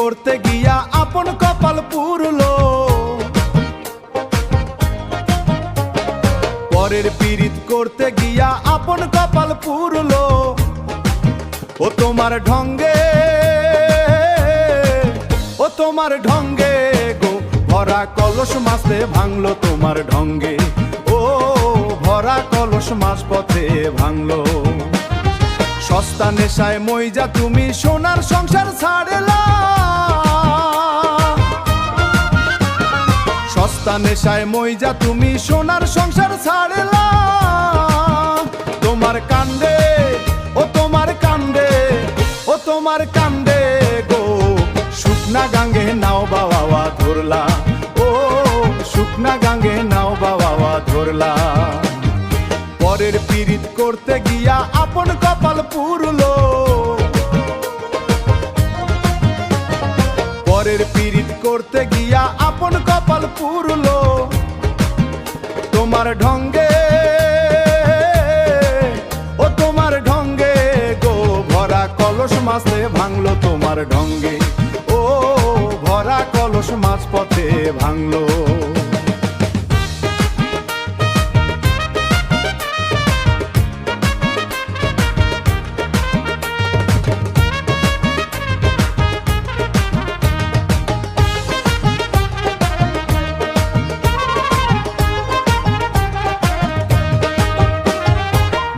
করতে গিয়া আপন কপাল পুরলো, পরের পীড়িত করতে গিয়া আপন কপাল পুরলো। ও তোমার ঢঙ্গে, ও তোমার ঢঙ্গে গো, ভরা কলস মাঝে ভাঙলো তোমার ঢঙ্গে। ও ভরা কলস মাঝ পথে ভাঙলো। সস্তা নেশায় মইজা তুমি সোনার সংসার ছাড়লা, সস্তা নেশায় মইজা তুমি সোনার সংসার ছাড়লা। তোমার কান্দে, ও তোমার কান্দে, ও তোমার কান্দে গো, শুকনা গাঙ্গে নাও বাওয়া ধরলা। ও শুকনা গাঙ্গে নাও বাওয়া ধরলা। পরের পীড়িত করতে গিয়া আপন কপাল পুরলো, পরের পীড়িত করতে গিয়া আপন কপাল পুরলো। তোমার ঢঙ্গে, ও তোমার ঢঙ্গে গো, ভরা কলস মাঝে ভাঙলো তোমার ঢঙ্গে। ও ভরা কলস মাঝ পথে ভাঙলো।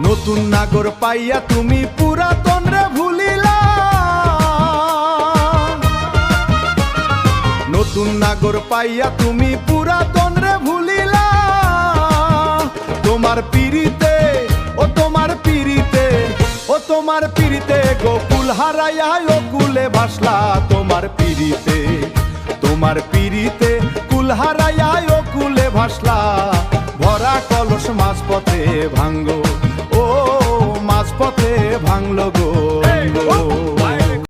নতুন নাগর পাইয়া তুমি পুরাতন রে ভুলিলা, নতুন নাগর পাইয়া তুমি পুরাতন রে ভুলিলা। তোমার পীড়িতে, ও তোমার পীড়িতে, ও তোমার পীড়িতে গোকুল হারাইয়া ও কুলে ভাসলা। তোমার পীড়িতে, তোমার পীড়িতে কুল হারাইয়া ও কুলে ভাসলা। ভরা কলস মাঝ পথে ভাঙ্গো, ও মাঝ পথে ভাঙলো গো।